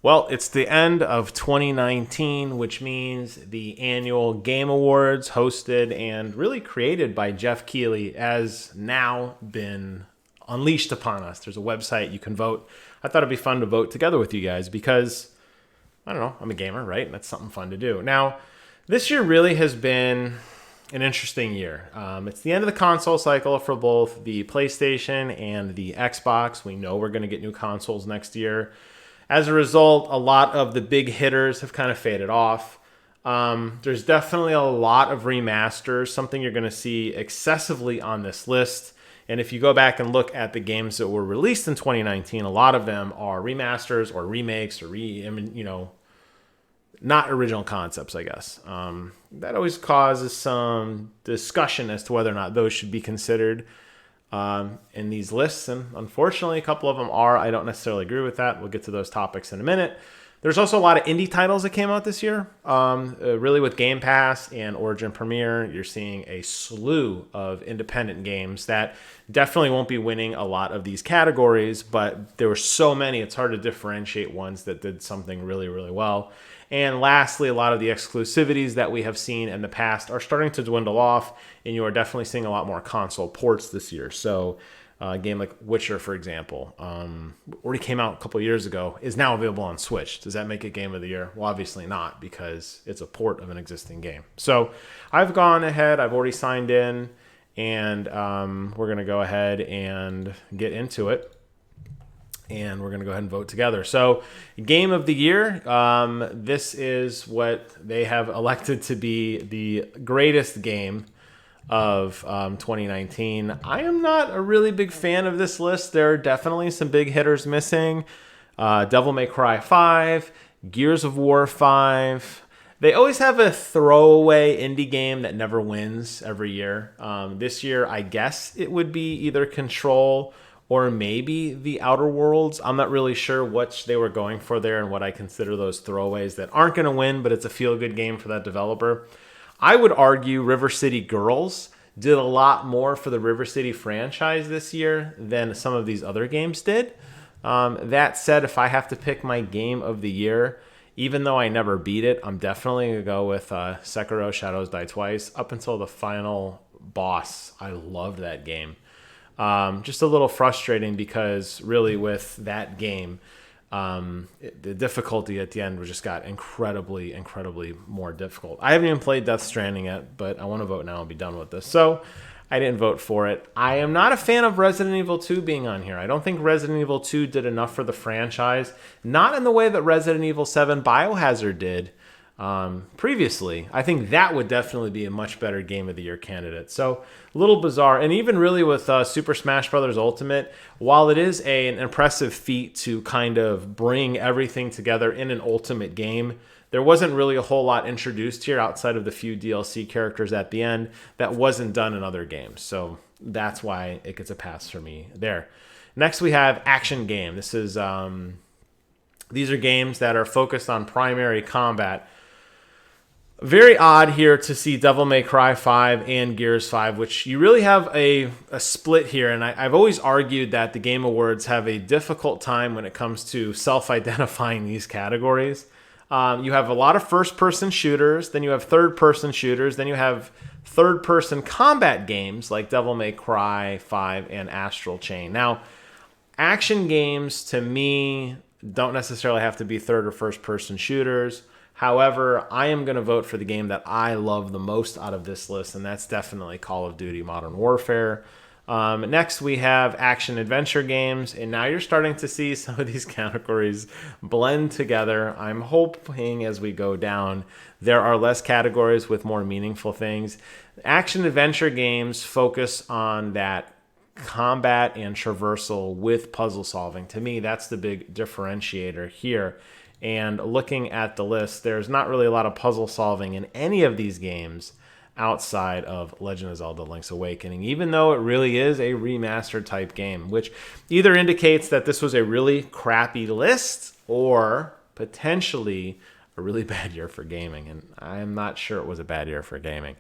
Well, it's the end of 2019, which means the annual Game Awards, hosted and really created by Jeff Keighley, has now been unleashed upon us. There's a website you can vote. I thought it'd be fun to vote together with you guys because, I don't know, I'm a gamer, right? That's something fun to do. Now, this year really has been an interesting year. It's the end of the console cycle for both the PlayStation and the Xbox. We know we're going to get new consoles next year. As a result, a lot of the big hitters have kind of faded off. There's definitely a lot of remasters, something you're going to see excessively on this list. And if you go back and look at the games that were released in 2019, a lot of them are remasters or remakes or not original concepts, I guess. That always causes some discussion as to whether or not those should be considered in these lists, and unfortunately a couple of them are. I don't necessarily agree with that. We'll get to those topics in a minute. There's also a lot of indie titles that came out this year. Really with Game Pass and Origin Premier, you're seeing a slew of independent games that definitely won't be winning a lot of these categories, but there were so many, it's hard to differentiate ones that did something really, really well. And lastly, a lot of the exclusivities that we have seen in the past are starting to dwindle off, and you are definitely seeing a lot more console ports this year. So a game like Witcher, for example, already came out a couple years ago, is now available on Switch. Does that make it Game of the Year? Well, obviously not, because it's a port of an existing game. So I've gone ahead, I've already signed in, and we're going to go ahead and get into it. And we're going to go ahead and vote together. So, Game of the Year, this is what they have elected to be the greatest game of 2019. I am not a really big fan of this list. There are definitely some big hitters missing. Devil May Cry 5, Gears of War 5. They always have a throwaway indie game that never wins every year. This year, I guess it would be either Control or maybe The Outer Worlds. I'm not really sure what they were going for there and what I consider those throwaways that aren't going to win, but it's a feel-good game for that developer. I would argue River City Girls did a lot more for the River City franchise this year than some of these other games did. That said, if I have to pick my game of the year, even though I never beat it, I'm definitely going to go with Sekiro Shadows Die Twice. Up until the final boss, I loved that game. Just a little frustrating because really with that game, the difficulty at the end just got incredibly more difficult. I haven't even played Death Stranding yet, but I want to vote now and be done with this. So I didn't vote for it. I am not a fan of Resident Evil 2 being on here. I don't think Resident Evil 2 did enough for the franchise. Not in the way that Resident Evil 7 Biohazard did previously. I think that would definitely be a much better Game of the Year candidate. So a little bizarre. And even really with Super Smash Bros. Ultimate, while it is an impressive feat to kind of bring everything together in an Ultimate game, there wasn't really a whole lot introduced here outside of the few DLC characters at the end that wasn't done in other games. So that's why it gets a pass for me there. Next we have Action Game. This is these are games that are focused on primary combat. Very odd here to see Devil May Cry 5 and Gears 5, which you really have a split here. And I've always argued that the Game Awards have a difficult time when it comes to self-identifying these categories. You have a lot of first-person shooters, then you have third-person shooters, then you have third-person combat games like Devil May Cry 5 and Astral Chain. Now, action games, to me, don't necessarily have to be third or first-person shooters. However, I am going to vote for the game that I love the most out of this list, and that's definitely Call of Duty Modern Warfare. Next, we have action-adventure games, and now you're starting to see some of these categories blend together. I'm hoping as we go down, there are less categories with more meaningful things. Action-adventure games focus on that combat and traversal with puzzle solving. To me, that's the big differentiator here. And looking at the list, there's not really a lot of puzzle solving in any of these games outside of Legend of Zelda Link's Awakening, even though it really is a remastered type game, which either indicates that this was a really crappy list or potentially a really bad year for gaming. And I'm not sure it was a bad year for gaming.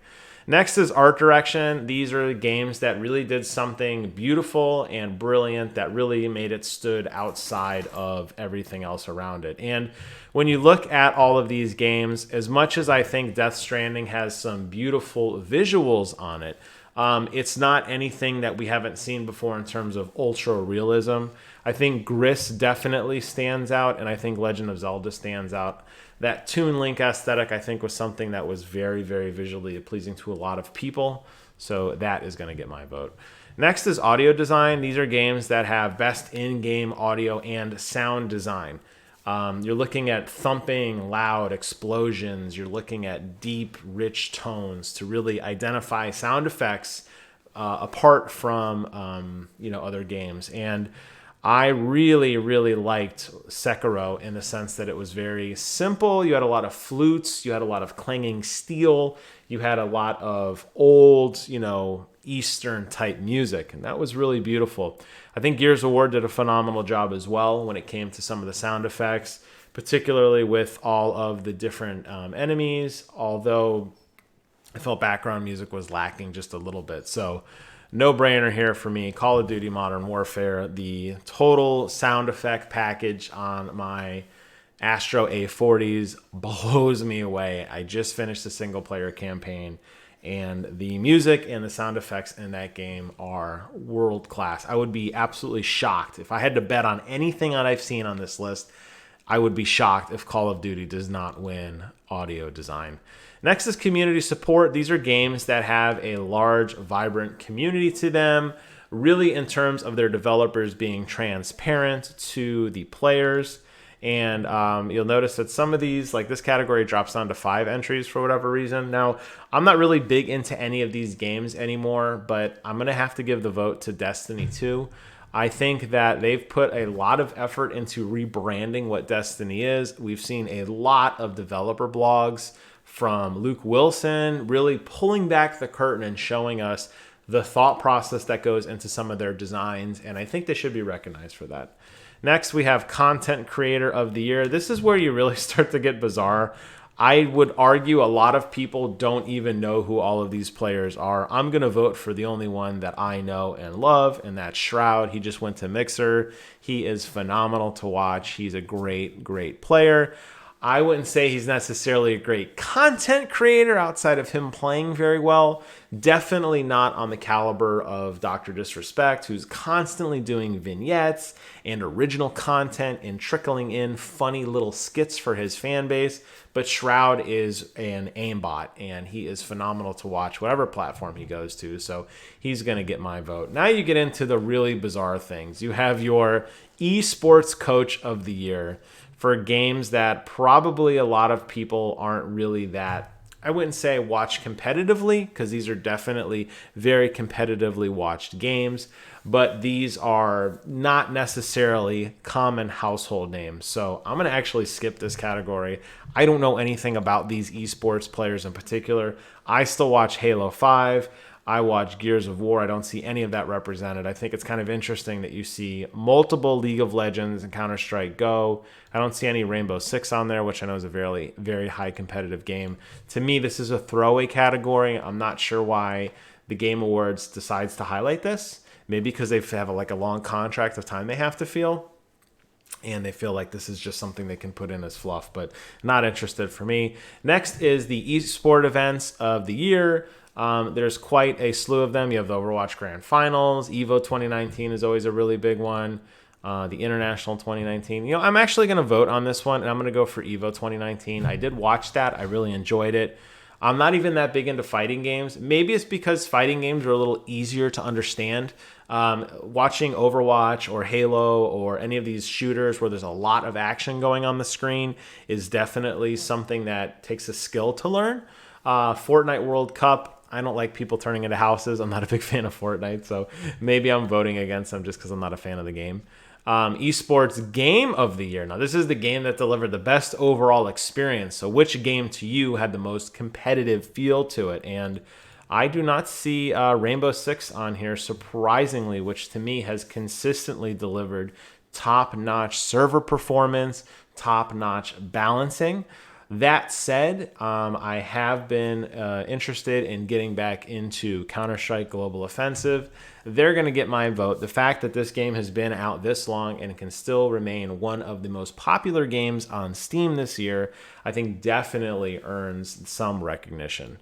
Next is art direction. These are games that really did something beautiful and brilliant that really made it stood outside of everything else around it. And when you look at all of these games, as much as I think Death Stranding has some beautiful visuals on it, it's not anything that we haven't seen before in terms of ultra realism. I think Gris definitely stands out, and I think Legend of Zelda stands out. That Toon Link aesthetic, I think, was something that was very, very visually pleasing to a lot of people. So that is going to get my vote. Next is audio design. These are games that have best in-game audio and sound design. You're looking at thumping, loud explosions. You're looking at deep, rich tones to really identify sound effects apart from other games. And I really, really liked Sekiro in the sense that it was very simple. You had a lot of flutes. You had a lot of clanging steel. You had a lot of old, Eastern type music. And that was really beautiful. I think Gears of War did a phenomenal job as well when it came to some of the sound effects, particularly with all of the different enemies, although I felt background music was lacking just a little bit. So no-brainer here for me. Call of Duty Modern Warfare, the total sound effect package on my Astro A40s blows me away. I just finished the single-player campaign, and the music and the sound effects in that game are world-class. I would be absolutely shocked. If I had to bet on anything that I've seen on this list, I would be shocked if Call of Duty does not win audio design. Next is community support. These are games that have a large, vibrant community to them, really in terms of their developers being transparent to the players. And you'll notice that some of these, like this category, drops down to 5 entries for whatever reason. Now, I'm not really big into any of these games anymore, but I'm going to have to give the vote to Destiny 2. I think that they've put a lot of effort into rebranding what Destiny is. We've seen a lot of developer blogs from Luke Wilson really pulling back the curtain and showing us the thought process that goes into some of their designs, and I think they should be recognized for that. Next, we have Content Creator of the Year. This is where you really start to get bizarre. I would argue a lot of people don't even know who all of these players are. I'm going to vote for the only one that I know and love, and that's Shroud. He just went to Mixer. He is phenomenal to watch. He's a great, great player. I wouldn't say he's necessarily a great content creator outside of him playing very well. Definitely not on the caliber of Dr. Disrespect, who's constantly doing vignettes and original content and trickling in funny little skits for his fan base. But Shroud is an aimbot, and he is phenomenal to watch whatever platform he goes to. So he's going to get my vote. Now you get into the really bizarre things. You have your esports coach of the year for games that probably a lot of people aren't really that, I wouldn't say watch competitively, because these are definitely very competitively watched games, but these are not necessarily common household names. So I'm going to actually skip this category. I don't know anything about these esports players in particular. I still watch Halo 5. I watch Gears of War. I don't see any of that represented. I think it's kind of interesting that you see multiple League of Legends and Counter-Strike Go. I don't see any Rainbow Six on there, which I know is a very, very high competitive game. To me, this is a throwaway category. I'm not sure why the Game Awards decides to highlight this. Maybe because they have a long contract of time they have to fill, and they feel like this is just something they can put in as fluff, but not interested for me. Next is the eSport events of the year. There's quite a slew of them. You have the Overwatch Grand Finals. EVO 2019 is always a really big one. The International 2019. I'm actually going to vote on this one, and I'm going to go for EVO 2019. I did watch that. I really enjoyed it. I'm not even that big into fighting games. Maybe it's because fighting games are a little easier to understand. Watching Overwatch or Halo or any of these shooters where there's a lot of action going on the screen is definitely something that takes a skill to learn. Fortnite World Cup, I don't like people turning into houses. I'm not a big fan of Fortnite, so maybe I'm voting against them just because I'm not a fan of the game. Esports Game of the Year. Now, this is the game that delivered the best overall experience. So which game to you had the most competitive feel to it? And I do not see Rainbow Six on here, surprisingly, which to me has consistently delivered top-notch server performance, top-notch balancing. That said, I have been interested in getting back into Counter-Strike Global Offensive. They're going to get my vote. The fact that this game has been out this long and can still remain one of the most popular games on Steam this year, I think definitely earns some recognition.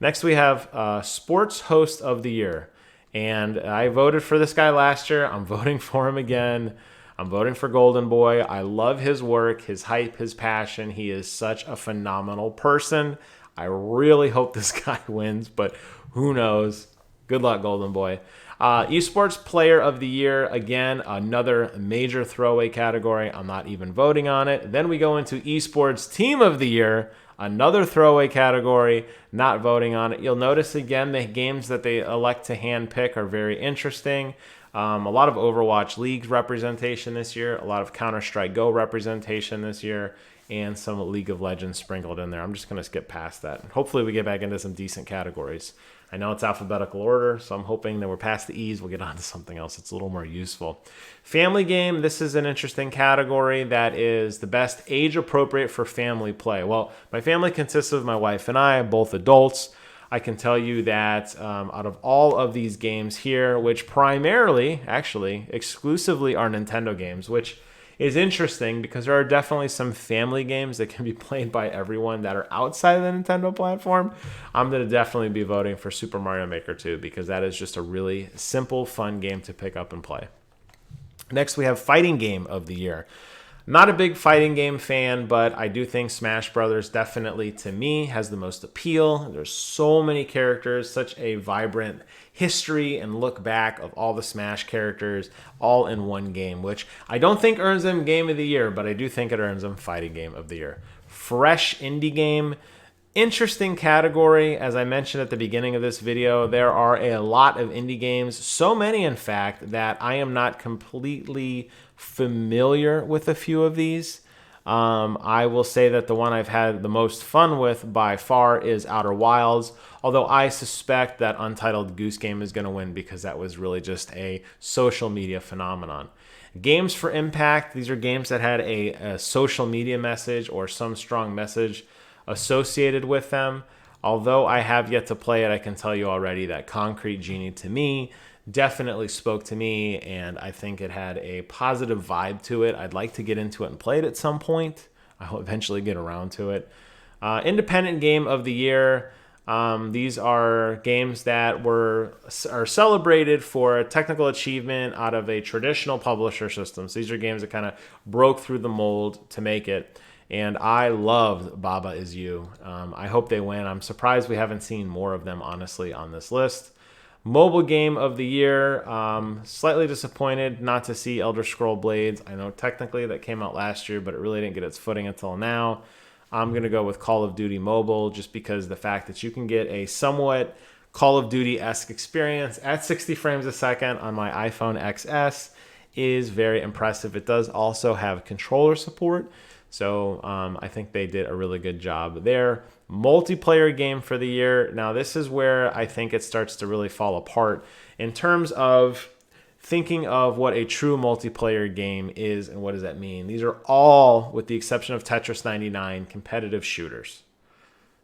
Next, we have Sports Host of the Year. And I voted for this guy last year. I'm voting for him again. I'm voting for Golden Boy. I love his work, his hype, his passion. He is such a phenomenal person. I really hope this guy wins, but who knows? Good luck, Golden Boy. Esports Player of the Year, again, another major throwaway category. I'm not even voting on it. Then we go into Esports Team of the Year, another throwaway category, not voting on it. You'll notice again the games that they elect to handpick are very interesting. A lot of Overwatch League representation this year, a lot of Counter-Strike Go representation this year, and some League of Legends sprinkled in there. I'm just going to skip past that. Hopefully we get back into some decent categories. I know it's alphabetical order, so I'm hoping that we're past the E's. We'll get on to something else that's a little more useful. Family game, this is an interesting category that is the best age appropriate for family play. Well, my family consists of my wife and I, both adults. I can tell you that out of all of these games here, which primarily, actually, exclusively are Nintendo games, which is interesting because there are definitely some family games that can be played by everyone that are outside of the Nintendo platform. I'm going to definitely be voting for Super Mario Maker 2 because that is just a really simple, fun game to pick up and play. Next, we have Fighting Game of the Year. Not a big fighting game fan, but I do think Smash Brothers definitely, to me, has the most appeal. There's so many characters, such a vibrant history and look back of all the Smash characters all in one game, which I don't think earns them Game of the Year, but I do think it earns them Fighting Game of the Year. Fresh indie game. Interesting category. As I mentioned at the beginning of this video, there are a lot of indie games, so many in fact, that I am not completely familiar with a few of these. I will say that the one I've had the most fun with by far is Outer Wilds, although I suspect that Untitled Goose Game is going to win because that was really just a social media phenomenon. Games for Impact, these are games that had a social media message or some strong message associated with them. Although I have yet to play it, I can tell you already that Concrete Genie to me definitely spoke to me, and I think it had a positive vibe to it. I'd like to get into it and play it at some point. I'll eventually get around to it. Independent Game of the Year. These are games that are celebrated for technical achievement out of a traditional publisher system. So these are games that kind of broke through the mold to make it. And I loved Baba Is You. I hope they win. I'm surprised we haven't seen more of them, honestly, on this list. Mobile Game of the Year. Slightly disappointed not to see Elder Scroll Blades. I know technically that came out last year, but it really didn't get its footing until now. I'm going to go with Call of Duty Mobile just because the fact that you can get a somewhat Call of Duty-esque experience at 60 frames a second on my iPhone XS is very impressive. It does also have controller support. So I think they did a really good job there. Multiplayer game for the year. Now, this is where I think it starts to really fall apart in terms of thinking of what a true multiplayer game is and what does that mean. These are all, with the exception of Tetris 99, competitive shooters.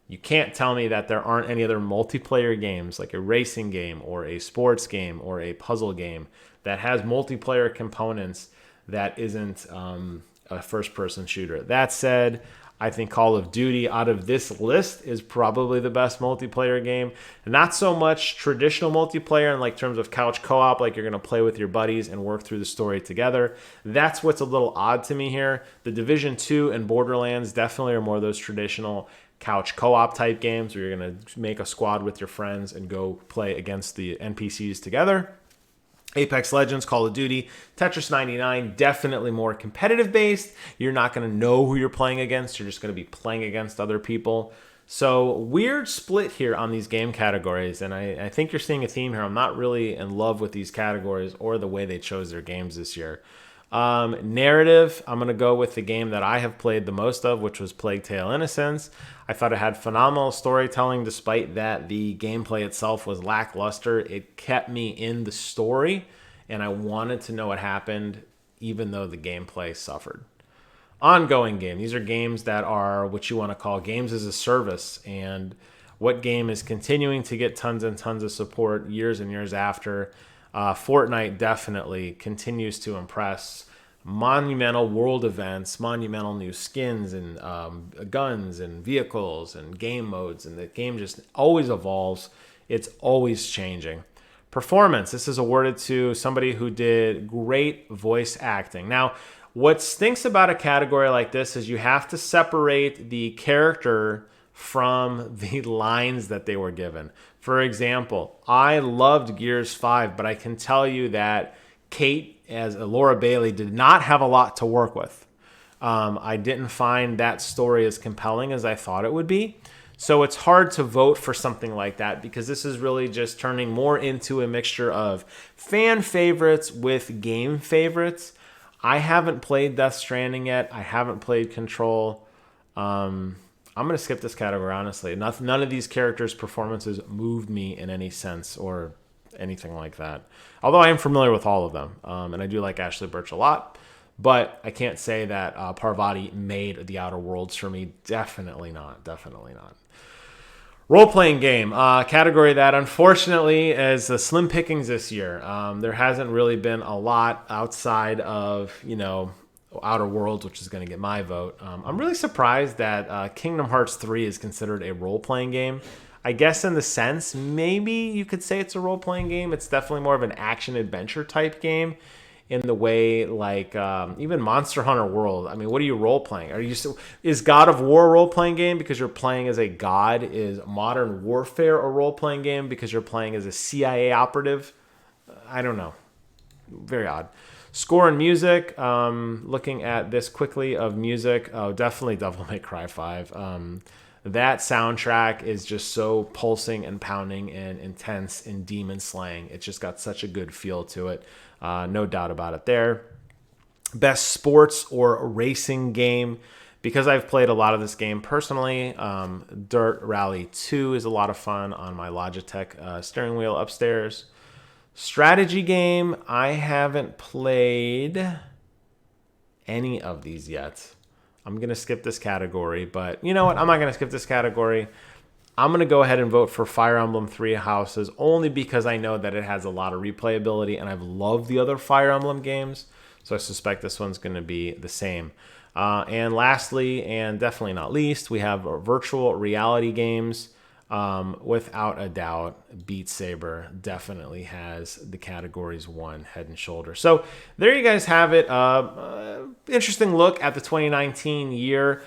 You can't tell me that there aren't any other multiplayer games like a racing game or a sports game or a puzzle game that has multiplayer components that isn't a first-person shooter. That said, I think Call of Duty out of this list is probably the best multiplayer game. Not so much traditional multiplayer in like terms of couch co-op, like you're going to play with your buddies and work through the story together. That's what's a little odd to me here. The Division 2 and Borderlands definitely are more of those traditional couch co-op type games where you're going to make a squad with your friends and go play against the NPCs together. Apex Legends, Call of Duty, Tetris 99, definitely more competitive based. You're not going to know who you're playing against. You're just going to be playing against other people. So weird split here on these game categories. And I think you're seeing a theme here. I'm not really in love with these categories or the way they chose their games this year. Narrative, I'm going to go with the game that I have played the most of, which was Plague Tale Innocence. I thought it had phenomenal storytelling despite that the gameplay itself was lackluster. It kept me in the story, and I wanted to know what happened even though the gameplay suffered. ongoing game. These are games that are what you want to call games as a service, and what game is continuing to get tons and tons of support years and years after. Fortnite definitely continues to impress. Monumental world events, monumental new skins and guns and vehicles and game modes, and the game just always evolves. It's always changing. Performance. This is awarded to somebody who did great voice acting. Now, what stinks about a category like this is you have to separate the character from the lines that they were given. For example, I loved Gears 5, but I can tell you that Kate, as Laura Bailey, did not have a lot to work with. I didn't find that story as compelling as I thought it would be. So it's hard to vote for something like that because this is really just turning more into a mixture of fan favorites with game favorites. I haven't played Death Stranding yet. I haven't played Control. I'm going to skip this category, honestly. None of these characters' performances moved me in any sense or anything like that. Although I am familiar with all of them, and I do like Ashley Birch a lot. But I can't say that Parvati made The Outer Worlds for me. Definitely not. Definitely not. Role-playing game, category that unfortunately is slim pickings this year. There hasn't really been a lot outside of, Outer Worlds, which is going to get my vote. I'm really surprised that Kingdom Hearts 3 is considered a role-playing game. I guess in the sense, maybe you could say it's a role-playing game. It's definitely more of an action-adventure type game in the way like even Monster Hunter World. I mean, what are you role-playing? Is God of War a role-playing game because you're playing as a god? Is Modern Warfare a role-playing game because you're playing as a CIA operative? I don't know. Very odd. Score and music. Looking at this quickly of music, definitely Devil May Cry 5. That soundtrack is just so pulsing and pounding and intense and demon slaying. It's just got such a good feel to it. No doubt about it there. Best sports or racing game. Because I've played a lot of this game personally, Dirt Rally 2 is a lot of fun on my Logitech steering wheel upstairs. Strategy game, I haven't played any of these yet. I'm going to skip this category, but you know what? I'm not going to skip this category. I'm going to go ahead and vote for Fire Emblem Three Houses only because I know that it has a lot of replayability and I've loved the other Fire Emblem games, so I suspect this one's going to be the same. And lastly, and definitely not least, we have virtual reality games. Without a doubt, Beat Saber definitely has the categories one head and shoulder. So there you guys have it. Interesting look at the 2019 year.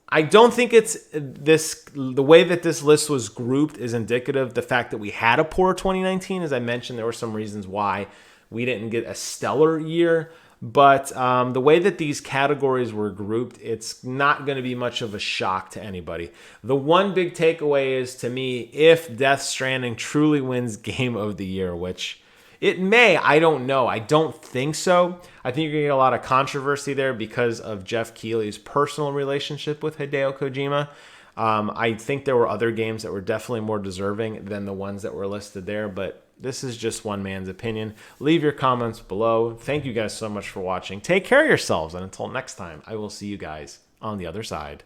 I don't think it's the way that this list was grouped is indicative of the fact that we had a poor 2019. As I mentioned, there were some reasons why we didn't get a stellar year. But the way that these categories were grouped, it's not going to be much of a shock to anybody. The one big takeaway is, to me, if Death Stranding truly wins Game of the Year, which it may, I don't know. I don't think so. I think you're going to get a lot of controversy there because of Jeff Keighley's personal relationship with Hideo Kojima. I think there were other games that were definitely more deserving than the ones that were listed there, but this is just one man's opinion. Leave your comments below. Thank you guys so much for watching. Take care of yourselves, and until next time, I will see you guys on the other side.